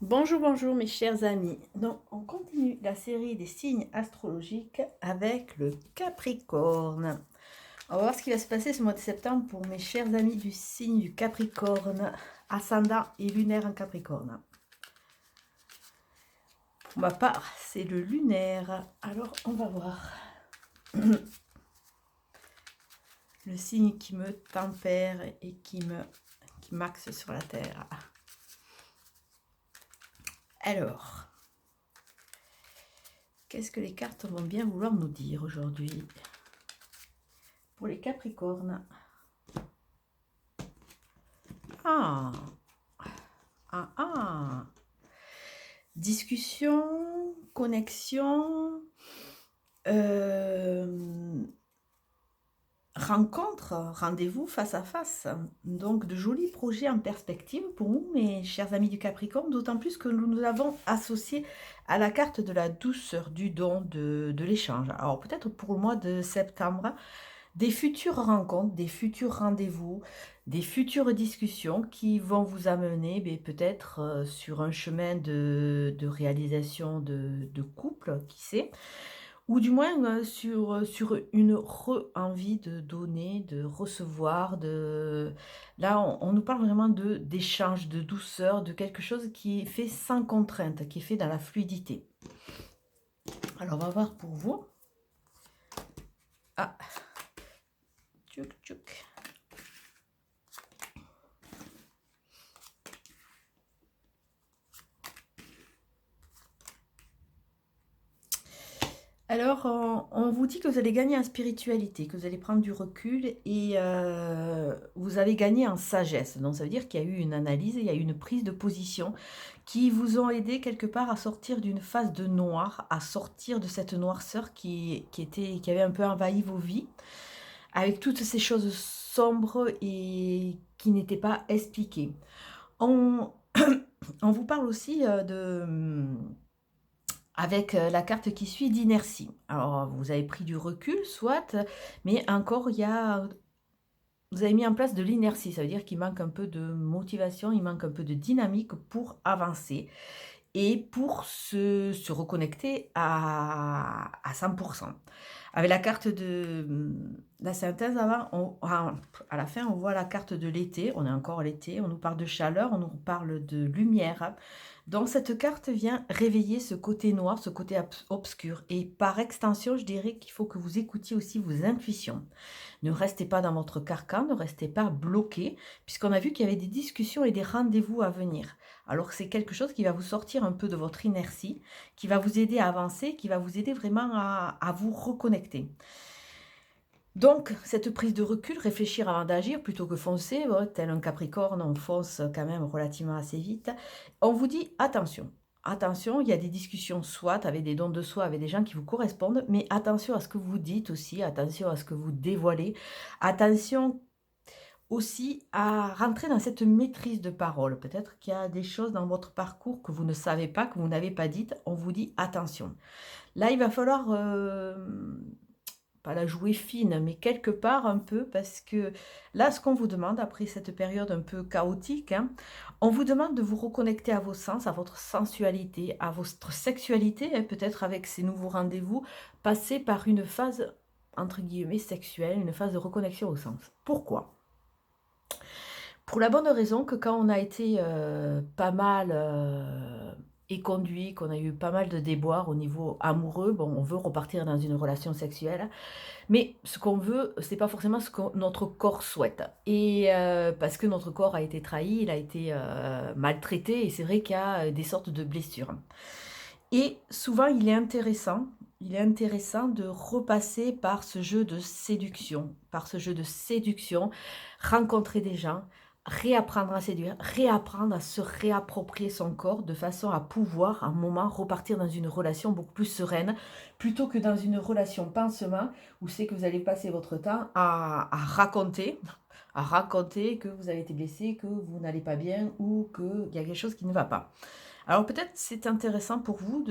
Bonjour, bonjour mes chers amis. Donc, on continue la série des signes astrologiques avec le Capricorne. On va voir ce qui va se passer ce mois de septembre pour mes chers amis du signe du Capricorne, ascendant et lunaire en Capricorne. Pour ma part, c'est le lunaire. Alors, on va voir. Le signe qui me tempère et qui m'axe sur la terre. Alors, qu'est-ce que les cartes vont bien vouloir nous dire aujourd'hui pour les Capricornes? Ah, ah, ah. Discussion, connexion, rencontre, rendez-vous face à face. Donc, de jolis projets en perspective pour vous, mes chers amis du Capricorne, d'autant plus que nous avons associé à la carte de la douceur, du don, de l'échange. Alors, peut-être pour le mois de septembre, des futures rencontres, des futurs rendez-vous, des futures discussions qui vont vous amener peut-être sur un chemin de réalisation de couple, qui sait, ou du moins sur une envie de donner, de recevoir, là on nous parle vraiment d'échange, de douceur, de quelque chose qui est fait sans contrainte, qui est fait dans la fluidité. Alors on va voir pour vous. Ah, tchouk tchouk. Alors, on vous dit que vous allez gagner en spiritualité, que vous allez prendre du recul et vous avez gagné en sagesse. Donc, ça veut dire qu'il y a eu une analyse, il y a eu une prise de position qui vous ont aidé quelque part à sortir d'une phase de noir, à sortir de cette noirceur qui avait un peu envahi vos vies, avec toutes ces choses sombres et qui n'étaient pas expliquées. On, on vous parle aussi avec la carte qui suit d'inertie. Alors, vous avez pris du recul, soit, mais encore, vous avez mis en place de l'inertie. Ça veut dire qu'il manque un peu de motivation, il manque un peu de dynamique pour avancer et pour se reconnecter à 100%. Avec la carte de la synthèse avant, à la fin, on voit la carte de l'été. On est encore l'été, on nous parle de chaleur, on nous parle de lumière. Donc cette carte vient réveiller ce côté noir, ce côté obscur. Et par extension, je dirais qu'il faut que vous écoutiez aussi vos intuitions. Ne restez pas dans votre carcan, ne restez pas bloqué, puisqu'on a vu qu'il y avait des discussions et des rendez-vous à venir. Alors c'est quelque chose qui va vous sortir un peu de votre inertie, qui va vous aider à avancer, qui va vous aider vraiment à vous reconnecter. Donc, cette prise de recul, réfléchir avant d'agir plutôt que foncer, tel un Capricorne, on fonce quand même relativement assez vite. On vous dit attention. Attention, il y a des discussions soit avec des dons de soi, avec des gens qui vous correspondent, mais attention à ce que vous dites aussi, attention à ce que vous dévoilez, attention aussi à rentrer dans cette maîtrise de parole. Peut-être qu'il y a des choses dans votre parcours que vous ne savez pas, que vous n'avez pas dites, on vous dit attention. Là, il va falloir pas la jouer fine, mais quelque part un peu, parce que là, ce qu'on vous demande, après cette période un peu chaotique, hein, on vous demande de vous reconnecter à vos sens, à votre sensualité, à votre sexualité, hein, peut-être avec ces nouveaux rendez-vous, passer par une phase, entre guillemets, sexuelle, une phase de reconnexion au sens. Pourquoi? Pour la bonne raison que quand on a été pas mal éconduit, qu'on a eu pas mal de déboires au niveau amoureux, bon, on veut repartir dans une relation sexuelle, mais ce qu'on veut, c'est pas forcément ce que notre corps souhaite. Et parce que notre corps a été trahi, il a été maltraité, et c'est vrai qu'il y a des sortes de blessures. Et souvent, il est intéressant de repasser par ce jeu de séduction, rencontrer des gens, réapprendre à séduire, réapprendre à se réapproprier son corps de façon à pouvoir, à un moment, repartir dans une relation beaucoup plus sereine, plutôt que dans une relation pansement, où c'est que vous allez passer votre temps à raconter que vous avez été blessé, que vous n'allez pas bien ou qu'il y a quelque chose qui ne va pas. Alors peut-être c'est intéressant pour vous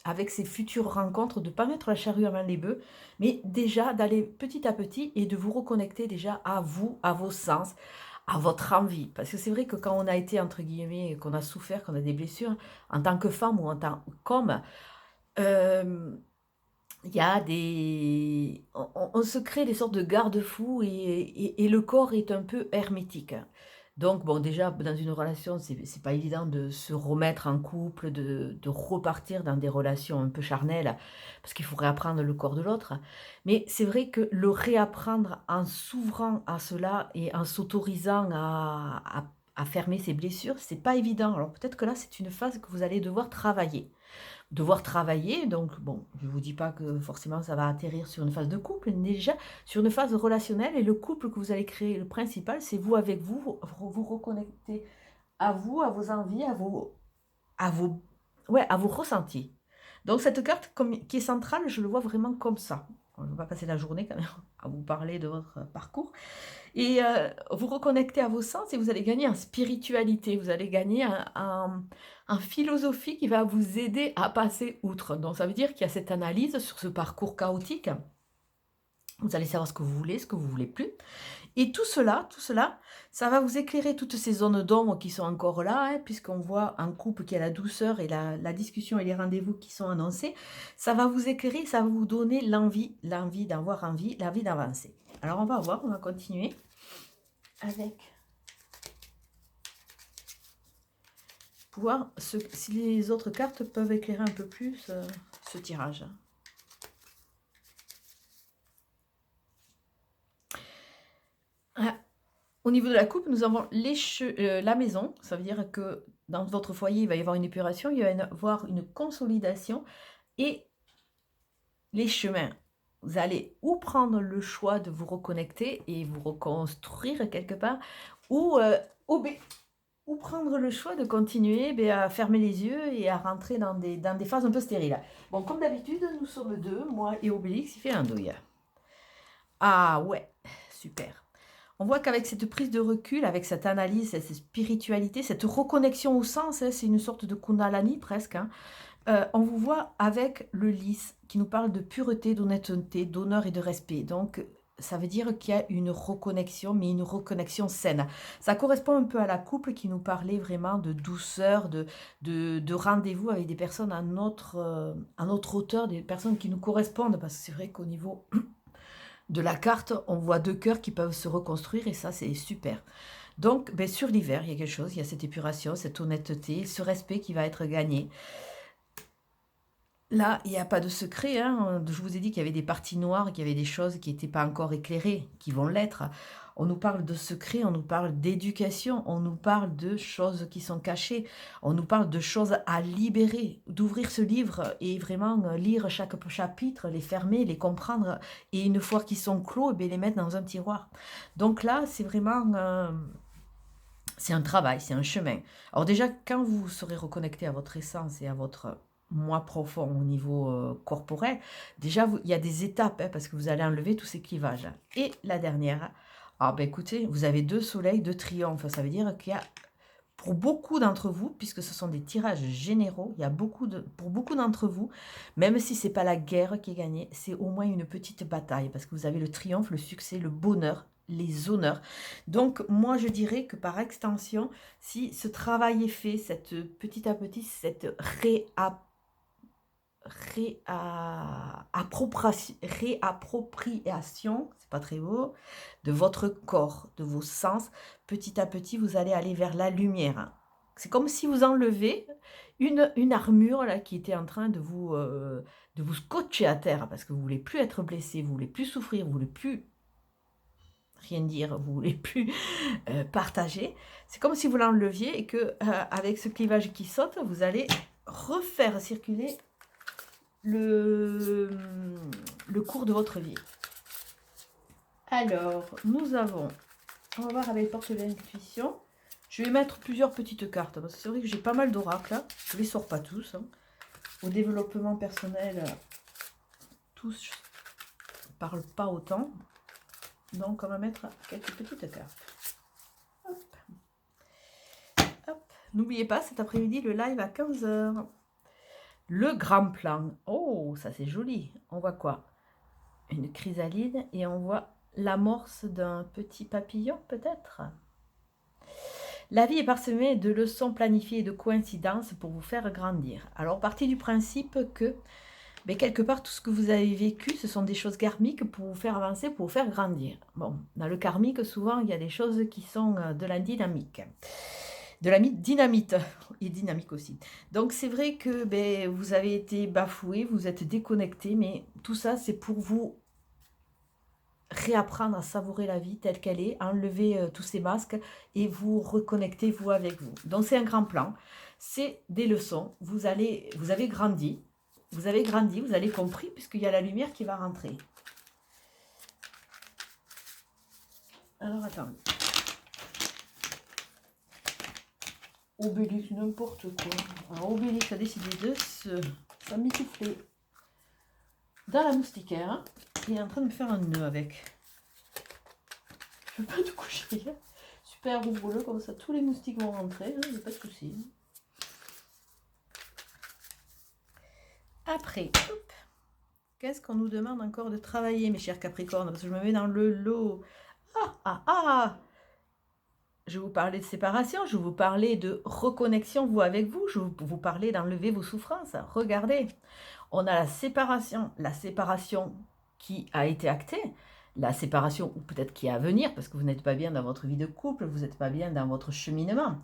avec ces futures rencontres, de ne pas mettre la charrue avant les bœufs, mais déjà d'aller petit à petit et de vous reconnecter déjà à vous, à vos sens, à votre envie. Parce que c'est vrai que quand on a été, entre guillemets, qu'on a souffert, qu'on a des blessures, en tant que femme ou en tant qu'homme, hem, il y a des on se crée des sortes de garde-fous et le corps est un peu hermétique. Donc bon, déjà, dans une relation, c'est pas évident de se remettre en couple, de repartir dans des relations un peu charnelles, parce qu'il faut réapprendre le corps de l'autre. Mais c'est vrai que le réapprendre en s'ouvrant à cela et en s'autorisant à fermer ses blessures, c'est pas évident. Alors peut-être que là, c'est une phase que vous allez devoir travailler. Donc, bon, je ne vous dis pas que forcément ça va atterrir sur une phase de couple, mais déjà sur une phase relationnelle. Et le couple que vous allez créer, le principal, c'est vous avec vous, vous reconnecter à vous, à vos envies, à vos, ouais, à vos ressentis. Donc, cette carte qui est centrale, je le vois vraiment comme ça. On va passer la journée quand même à vous parler de votre parcours. Et vous reconnectez à vos sens et vous allez gagner en spiritualité, vous allez gagner en philosophie qui va vous aider à passer outre. Donc ça veut dire qu'il y a cette analyse sur ce parcours chaotique. Vous allez savoir ce que vous voulez plus. Et tout cela, ça va vous éclairer toutes ces zones d'ombre qui sont encore là, hein, puisqu'on voit un couple qui a la douceur et la discussion et les rendez-vous qui sont annoncés. Ça va vous éclairer, ça va vous donner l'envie d'avoir envie, l'envie d'avancer. Alors on va voir, on va continuer avec pour voir si les autres cartes peuvent éclairer un peu plus ce tirage. Ah, au niveau de la coupe, nous avons la maison. Ça veut dire que dans votre foyer, il va y avoir une épuration, il va y avoir une consolidation et les chemins. Vous allez ou prendre le choix de vous reconnecter et vous reconstruire quelque part, ou, ou prendre le choix de continuer à fermer les yeux et à rentrer dans des phases un peu stériles. Bon, comme d'habitude, nous sommes deux, moi et Obélix, il fait un douille. Ah ouais, super. On voit qu'avec cette prise de recul, avec cette analyse, cette spiritualité, cette reconnexion au sens, hein, c'est une sorte de Kundalani presque, hein, on vous voit avec le lys qui nous parle de pureté, d'honnêteté, d'honneur et de respect. Donc, ça veut dire qu'il y a une reconnexion, mais une reconnexion saine. Ça correspond un peu à la couple qui nous parlait vraiment de douceur, de rendez-vous avec des personnes à notre hauteur, des personnes qui nous correspondent. Parce que c'est vrai qu'au niveau de la carte, on voit deux cœurs qui peuvent se reconstruire et ça, c'est super. Donc, sur l'hiver, il y a quelque chose, il y a cette épuration, cette honnêteté, ce respect qui va être gagné. Là, il n'y a pas de secret, hein. Je vous ai dit qu'il y avait des parties noires, qu'il y avait des choses qui n'étaient pas encore éclairées, qui vont l'être. On nous parle de secrets, on nous parle d'éducation, on nous parle de choses qui sont cachées, on nous parle de choses à libérer, d'ouvrir ce livre et vraiment lire chaque chapitre, les fermer, les comprendre, et une fois qu'ils sont clos, les mettre dans un tiroir. Donc là, c'est vraiment... c'est un travail, c'est un chemin. Alors déjà, quand vous serez reconnecté à votre essence et à votre moi profond au niveau corporel, déjà, il y a des étapes, hein, parce que vous allez enlever tous ces clivages. Et la dernière, ah ben écoutez, vous avez deux soleils, deux triomphes. Ça veut dire qu'il y a, pour beaucoup d'entre vous, puisque ce sont des tirages généraux, il y a pour beaucoup d'entre vous, même si ce n'est pas la guerre qui est gagnée, c'est au moins une petite bataille, parce que vous avez le triomphe, le succès, le bonheur, les honneurs. Donc, moi, je dirais que par extension, si ce travail est fait, petit à petit, cette réappropriation, c'est pas très beau, de votre corps, de vos sens, petit à petit, vous allez aller vers la lumière. C'est comme si vous enlevez une armure là, qui était en train de vous scotcher à terre, parce que vous voulez plus être blessé, vous voulez plus souffrir, vous voulez plus rien dire, vous voulez plus partager. C'est comme si vous l'enleviez et que avec ce clivage qui saute, vous allez refaire circuler le cours de votre vie. Alors, nous avons, on va voir avec les portes de l'intuition. Je vais mettre plusieurs petites cartes, parce que c'est vrai que j'ai pas mal d'oracles. Je ne les sors pas tous. Hein. Au développement personnel, tous ne parlent pas autant. Donc, on va mettre quelques petites cartes. Hop. Hop. N'oubliez pas, cet après-midi, le live à 15 h. Le grand plan. Oh, ça c'est joli. On voit quoi? Une chrysalide et on voit l'amorce d'un petit papillon peut-être. La vie est parsemée de leçons planifiées et de coïncidences pour vous faire grandir. Alors, partez du principe que, mais quelque part, tout ce que vous avez vécu, ce sont des choses karmiques pour vous faire avancer, pour vous faire grandir. Bon, dans le karmique, souvent, il y a des choses qui sont de la dynamique. De la dynamite, et dynamique aussi. Donc, c'est vrai que vous avez été bafoué, vous êtes déconnecté, mais tout ça, c'est pour vous réapprendre à savourer la vie telle qu'elle est, enlever tous ces masques et vous reconnecter vous avec vous. Donc c'est un grand plan, c'est des leçons, vous avez grandi, vous avez compris puisqu'il y a la lumière qui va rentrer. Alors attendez. Obélix, n'importe quoi. Alors Obélix a décidé de s'emmitoufler dans la moustiquaire. Hein. Il est en train de me faire un nœud avec. Je ne veux pas te coucher. Super rigoureux, comme ça tous les moustiques vont rentrer. Il n'y a pas de souci. Après, qu'est-ce qu'on nous demande encore de travailler, mes chers Capricornes? Parce que je me mets dans le lot. Je vais vous parler de séparation, je vais vous parler de reconnexion, vous avec vous. Je vais vous parler d'enlever vos souffrances. Regardez, on a la séparation qui a été actée, la séparation ou peut-être qui est à venir, parce que vous n'êtes pas bien dans votre vie de couple, vous n'êtes pas bien dans votre cheminement.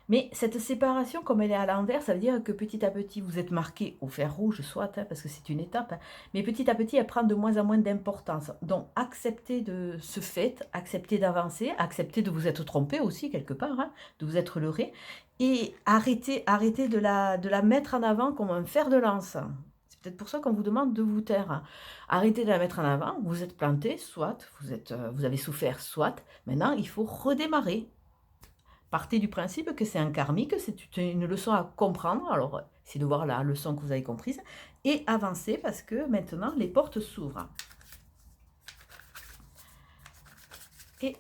Mais cette séparation, comme elle est à l'envers, ça veut dire que petit à petit, vous êtes marqué au fer rouge, soit, hein, parce que c'est une étape, hein, mais petit à petit, elle prend de moins en moins d'importance. Donc, acceptez de ce fait, acceptez d'avancer, acceptez de vous être trompé aussi, quelque part, hein, de vous être leurré, et arrêtez de la mettre en avant comme un fer de lance. C'est peut-être pour ça qu'on vous demande de vous taire. Arrêtez de la mettre en avant, vous êtes planté, soit, vous avez souffert, soit, maintenant, il faut redémarrer. Partez du principe que c'est un karmique, c'est une leçon à comprendre. Alors, c'est de voir la leçon que vous avez comprise et avancer parce que maintenant, les portes s'ouvrent. Et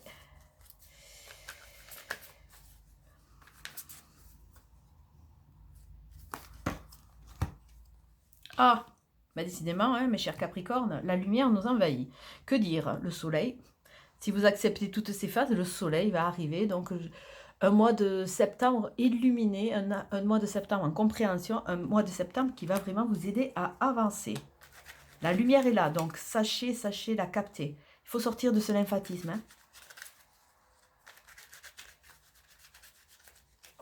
décidément, hein, mes chers Capricornes, la lumière nous envahit. Que dire? Le soleil. Si vous acceptez toutes ces phases, le soleil va arriver. Donc, un mois de septembre illuminé, un mois de septembre en compréhension, un mois de septembre qui va vraiment vous aider à avancer. La lumière est là, donc sachez la capter. Il faut sortir de ce lymphatisme. Hein.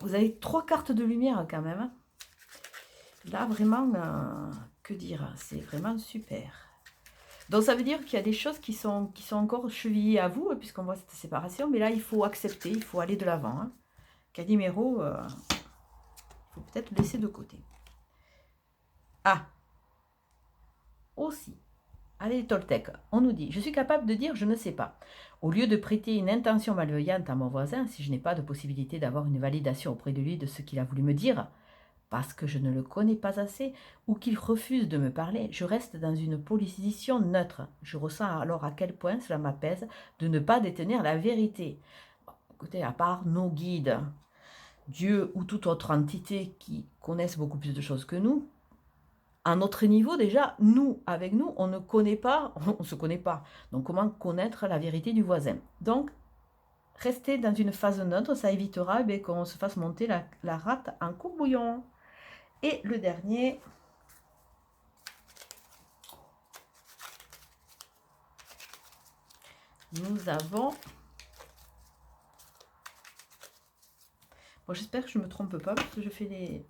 Vous avez 3 cartes de lumière quand même. Hein. Là, vraiment, que dire? C'est vraiment super. Donc, ça veut dire qu'il y a des choses qui sont encore chevillées à vous, puisqu'on voit cette séparation. Mais là, il faut accepter, il faut aller de l'avant. Hein. Calimero, il faut peut-être le laisser de côté. Ah, aussi. Allez, Toltec, on nous dit, je suis capable de dire je ne sais pas. Au lieu de prêter une intention malveillante à mon voisin, si je n'ai pas de possibilité d'avoir une validation auprès de lui de ce qu'il a voulu me dire, parce que je ne le connais pas assez ou qu'il refuse de me parler, je reste dans une position neutre. Je ressens alors à quel point cela m'apaise de ne pas détenir la vérité. Bon, écoutez, à part nos guides, Dieu ou toute autre entité qui connaissent beaucoup plus de choses que nous, à notre niveau, déjà, nous, avec nous, on ne connaît pas, on ne se connaît pas. Donc, comment connaître la vérité du voisin? Donc, rester dans une phase neutre, ça évitera qu'on se fasse monter la rate en courbouillon. Et le dernier, nous avons... Bon, j'espère que je ne me trompe pas, parce que je fais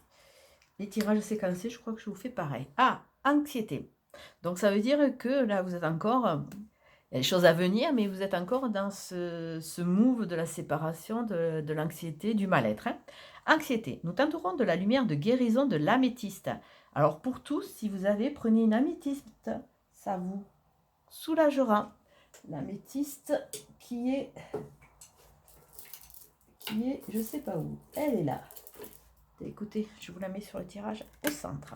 les tirages séquencés, je crois que je vous fais pareil. Ah, anxiété. Donc, ça veut dire que là, vous êtes encore... Il y a des choses à venir, mais vous êtes encore dans ce move de la séparation, de l'anxiété, du mal-être. Hein. Anxiété. Nous tenterons de la lumière de guérison de l'améthyste. Alors, pour tous, si vous avez, prenez une améthyste. Ça vous soulagera. L'améthyste qui est, je ne sais pas où. Elle est là. Écoutez, je vous la mets sur le tirage au centre.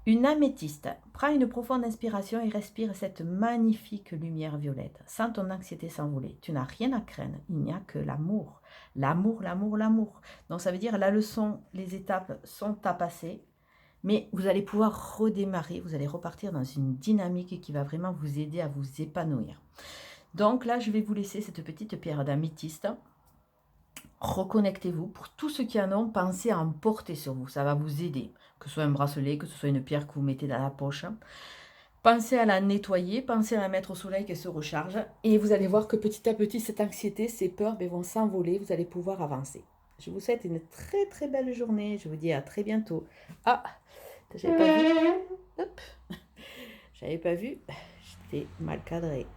Une améthyste. Prends une profonde inspiration et respire cette magnifique lumière violette. Sens ton anxiété s'envoler. Tu n'as rien à craindre. Il n'y a que l'amour. L'amour, l'amour, l'amour. Donc ça veut dire la leçon, les étapes sont à passer. Mais vous allez pouvoir redémarrer. Vous allez repartir dans une dynamique qui va vraiment vous aider à vous épanouir. Donc là, je vais vous laisser cette petite pierre d'améthyste. reconnectez-vous. Pour tous ceux qui en ont, pensez à en porter sur vous, ça va vous aider. Que ce soit un bracelet, que ce soit une pierre que vous mettez dans la poche. Pensez à la nettoyer, pensez à la mettre au soleil qu'elle se recharge et vous allez voir que petit à petit, cette anxiété, ces peurs vont s'envoler, vous allez pouvoir avancer. Je vous souhaite une très très belle journée, je vous dis à très bientôt. Ah, j'avais pas vu, hop, j'avais pas vu, j'étais mal cadrée.